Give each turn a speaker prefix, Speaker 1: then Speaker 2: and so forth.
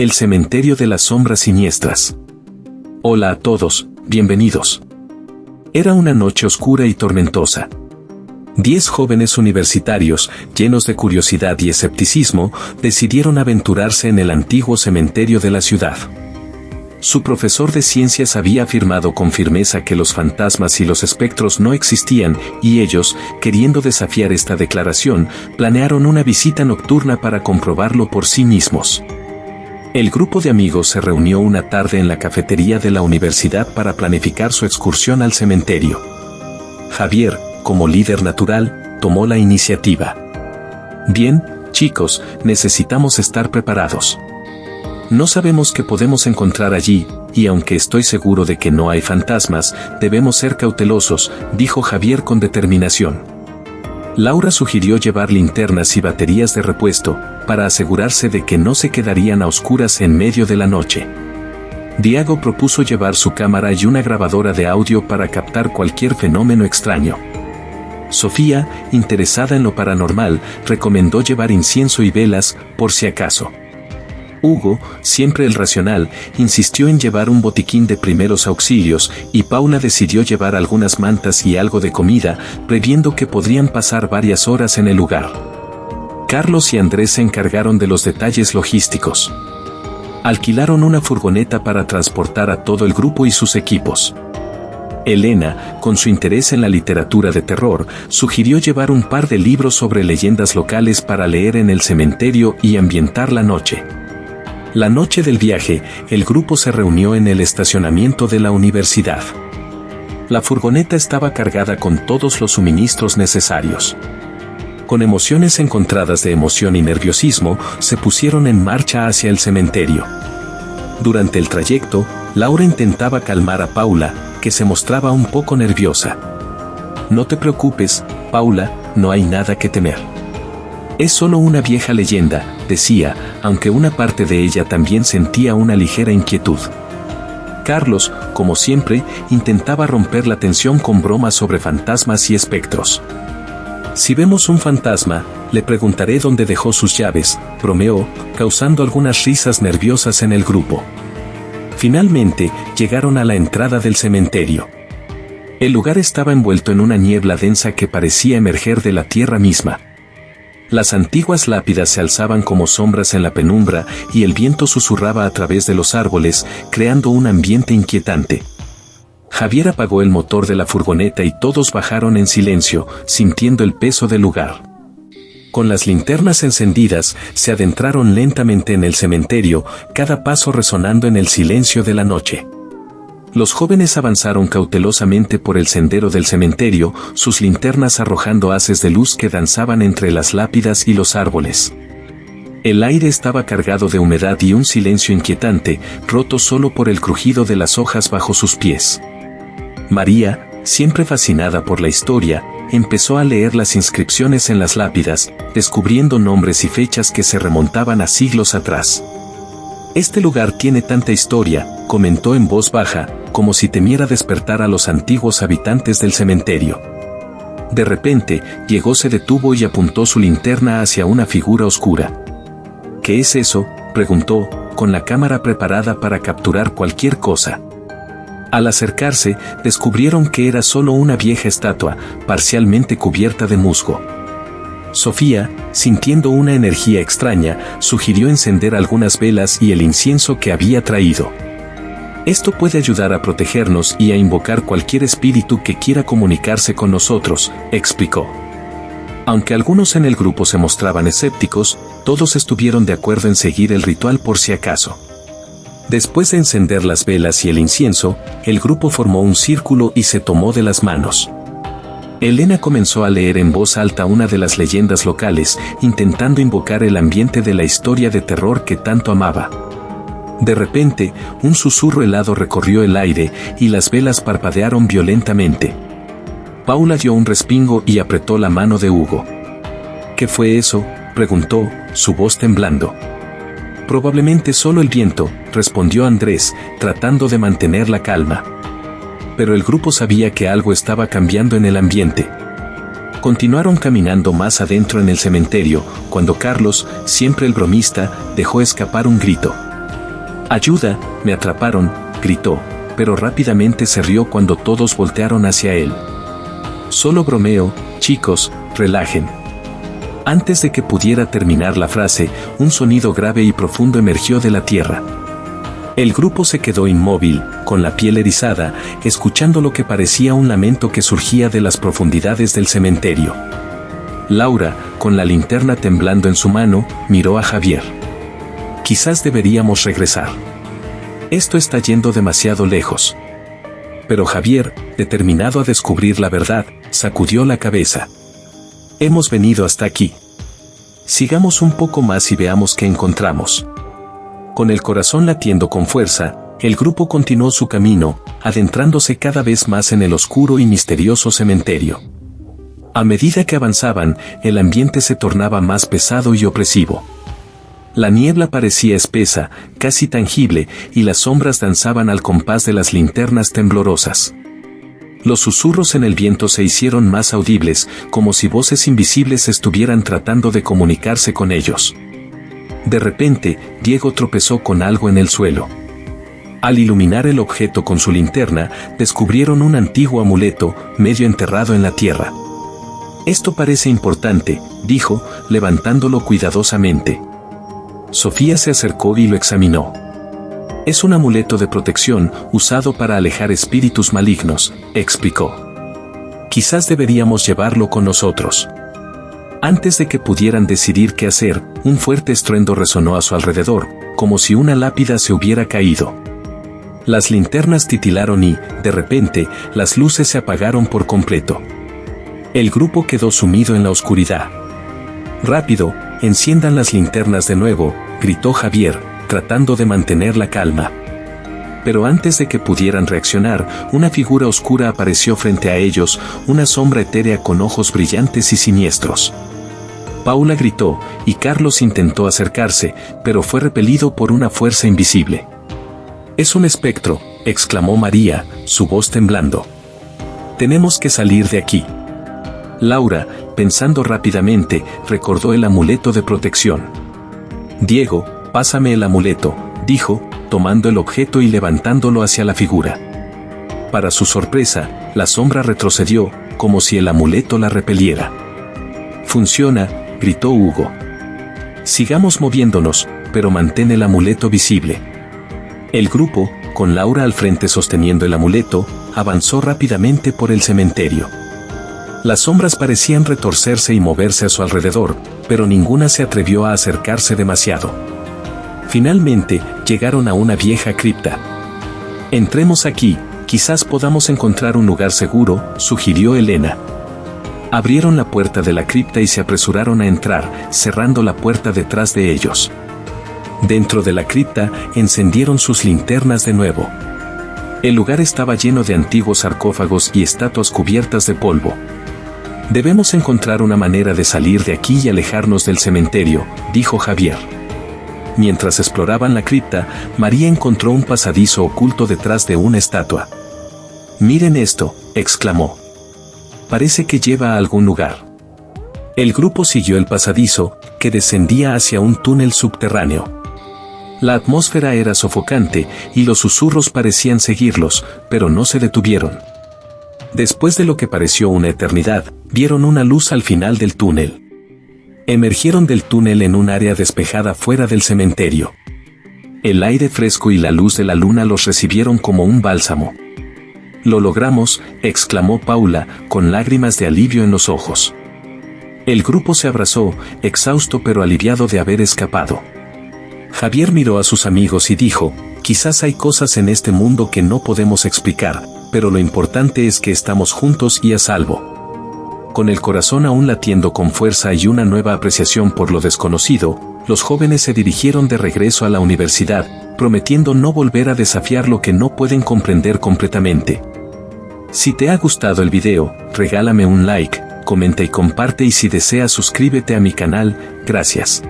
Speaker 1: El cementerio de las sombras siniestras. Hola a todos, bienvenidos. Era una noche oscura y tormentosa. 10 jóvenes universitarios, llenos de curiosidad y escepticismo, decidieron aventurarse en el antiguo cementerio de la ciudad. Su profesor de ciencias había afirmado con firmeza que los fantasmas y los espectros no existían, y ellos, queriendo desafiar esta declaración, planearon una visita nocturna para comprobarlo por sí mismos. El grupo de amigos se reunió una tarde en la cafetería de la universidad para planificar su excursión al cementerio. Javier, como líder natural, tomó la iniciativa. Bien, chicos, necesitamos estar preparados. No sabemos qué podemos encontrar allí, y aunque estoy seguro de que no hay fantasmas, debemos ser cautelosos, dijo Javier con determinación. Laura sugirió llevar linternas y baterías de repuesto, para asegurarse de que no se quedarían a oscuras en medio de la noche. Diego propuso llevar su cámara y una grabadora de audio para captar cualquier fenómeno extraño. Sofía, interesada en lo paranormal, recomendó llevar incienso y velas, por si acaso. Hugo, siempre el racional, insistió en llevar un botiquín de primeros auxilios, y Paula decidió llevar algunas mantas y algo de comida, previendo que podrían pasar varias horas en el lugar. Carlos y Andrés se encargaron de los detalles logísticos. Alquilaron una furgoneta para transportar a todo el grupo y sus equipos. Elena, con su interés en la literatura de terror, sugirió llevar un par de libros sobre leyendas locales para leer en el cementerio y ambientar la noche. La noche del viaje, el grupo se reunió en el estacionamiento de la universidad. La furgoneta estaba cargada con todos los suministros necesarios. Con emociones encontradas de emoción y nerviosismo, se pusieron en marcha hacia el cementerio. Durante el trayecto, Laura intentaba calmar a Paula, que se mostraba un poco nerviosa. No te preocupes, Paula, no hay nada que temer. Es solo una vieja leyenda, decía, aunque una parte de ella también sentía una ligera inquietud. Carlos, como siempre, intentaba romper la tensión con bromas sobre fantasmas y espectros. Si vemos un fantasma, le preguntaré dónde dejó sus llaves, bromeó, causando algunas risas nerviosas en el grupo. Finalmente, llegaron a la entrada del cementerio. El lugar estaba envuelto en una niebla densa que parecía emerger de la tierra misma. Las antiguas lápidas se alzaban como sombras en la penumbra y el viento susurraba a través de los árboles, creando un ambiente inquietante. Javier apagó el motor de la furgoneta y todos bajaron en silencio, sintiendo el peso del lugar. Con las linternas encendidas, se adentraron lentamente en el cementerio, cada paso resonando en el silencio de la noche. Los jóvenes avanzaron cautelosamente por el sendero del cementerio, sus linternas arrojando haces de luz que danzaban entre las lápidas y los árboles. El aire estaba cargado de humedad y un silencio inquietante, roto solo por el crujido de las hojas bajo sus pies. María, siempre fascinada por la historia, empezó a leer las inscripciones en las lápidas, descubriendo nombres y fechas que se remontaban a siglos atrás. Este lugar tiene tanta historia, comentó en voz baja, como si temiera despertar a los antiguos habitantes del cementerio. De repente, Diego se detuvo y apuntó su linterna hacia una figura oscura. ¿Qué es eso?, preguntó, con la cámara preparada para capturar cualquier cosa. Al acercarse, descubrieron que era solo una vieja estatua, parcialmente cubierta de musgo. Sofía, sintiendo una energía extraña, sugirió encender algunas velas y el incienso que había traído. Esto puede ayudar a protegernos y a invocar cualquier espíritu que quiera comunicarse con nosotros, explicó. Aunque algunos en el grupo se mostraban escépticos, todos estuvieron de acuerdo en seguir el ritual por si acaso. Después de encender las velas y el incienso, el grupo formó un círculo y se tomó de las manos. Elena comenzó a leer en voz alta una de las leyendas locales, intentando invocar el ambiente de la historia de terror que tanto amaba. De repente, un susurro helado recorrió el aire y las velas parpadearon violentamente. Paula dio un respingo y apretó la mano de Hugo. ¿Qué fue eso?, preguntó, su voz temblando. Probablemente solo el viento, respondió Andrés, tratando de mantener la calma. Pero el grupo sabía que algo estaba cambiando en el ambiente. Continuaron caminando más adentro en el cementerio, cuando Carlos, siempre el bromista, dejó escapar un grito. «Ayuda, me atraparon», gritó, pero rápidamente se rió cuando todos voltearon hacia él. «Solo bromeo, chicos, relajen». Antes de que pudiera terminar la frase, un sonido grave y profundo emergió de la tierra. El grupo se quedó inmóvil, con la piel erizada, escuchando lo que parecía un lamento que surgía de las profundidades del cementerio. Laura, con la linterna temblando en su mano, miró a Javier. «Quizás deberíamos regresar. Esto está yendo demasiado lejos». Pero Javier, determinado a descubrir la verdad, sacudió la cabeza. «Hemos venido hasta aquí. Sigamos un poco más y veamos qué encontramos». Con el corazón latiendo con fuerza, el grupo continuó su camino, adentrándose cada vez más en el oscuro y misterioso cementerio. A medida que avanzaban, el ambiente se tornaba más pesado y opresivo. La niebla parecía espesa, casi tangible, y las sombras danzaban al compás de las linternas temblorosas. Los susurros en el viento se hicieron más audibles, como si voces invisibles estuvieran tratando de comunicarse con ellos. De repente, Diego tropezó con algo en el suelo. Al iluminar el objeto con su linterna, descubrieron un antiguo amuleto, medio enterrado en la tierra. «Esto parece importante», dijo, levantándolo cuidadosamente. Sofía se acercó y lo examinó. «Es un amuleto de protección, usado para alejar espíritus malignos», explicó. «Quizás deberíamos llevarlo con nosotros». Antes de que pudieran decidir qué hacer, un fuerte estruendo resonó a su alrededor, como si una lápida se hubiera caído. Las linternas titilaron y, de repente, las luces se apagaron por completo. El grupo quedó sumido en la oscuridad. «Rápido, enciendan las linternas de nuevo», gritó Javier, tratando de mantener la calma. Pero antes de que pudieran reaccionar, una figura oscura apareció frente a ellos, una sombra etérea con ojos brillantes y siniestros. Paula gritó, y Carlos intentó acercarse, pero fue repelido por una fuerza invisible. «Es un espectro», exclamó María, su voz temblando. «Tenemos que salir de aquí». Laura, pensando rápidamente, recordó el amuleto de protección. «Diego, pásame el amuleto», dijo, tomando el objeto y levantándolo hacia la figura. Para su sorpresa, la sombra retrocedió, como si el amuleto la repeliera. «Funciona», gritó Hugo. «Sigamos moviéndonos, pero mantén el amuleto visible». El grupo, con Laura al frente sosteniendo el amuleto, avanzó rápidamente por el cementerio. Las sombras parecían retorcerse y moverse a su alrededor, pero ninguna se atrevió a acercarse demasiado. Finalmente, llegaron a una vieja cripta. «Entremos aquí, quizás podamos encontrar un lugar seguro», sugirió Elena. Abrieron la puerta de la cripta y se apresuraron a entrar, cerrando la puerta detrás de ellos. Dentro de la cripta, encendieron sus linternas de nuevo. El lugar estaba lleno de antiguos sarcófagos y estatuas cubiertas de polvo. «Debemos encontrar una manera de salir de aquí y alejarnos del cementerio», dijo Javier. Mientras exploraban la cripta, María encontró un pasadizo oculto detrás de una estatua. «Miren esto», exclamó. «Parece que lleva a algún lugar». El grupo siguió el pasadizo, que descendía hacia un túnel subterráneo. La atmósfera era sofocante, y los susurros parecían seguirlos, pero no se detuvieron. Después de lo que pareció una eternidad, vieron una luz al final del túnel. Emergieron del túnel en un área despejada fuera del cementerio. El aire fresco y la luz de la luna los recibieron como un bálsamo. «Lo logramos», exclamó Paula, con lágrimas de alivio en los ojos. El grupo se abrazó, exhausto pero aliviado de haber escapado. Javier miró a sus amigos y dijo, «Quizás hay cosas en este mundo que no podemos explicar, pero lo importante es que estamos juntos y a salvo». Con el corazón aún latiendo con fuerza y una nueva apreciación por lo desconocido, los jóvenes se dirigieron de regreso a la universidad, prometiendo no volver a desafiar lo que no pueden comprender completamente. Si te ha gustado el video, regálame un like, comenta y comparte, y si deseas suscríbete a mi canal. Gracias.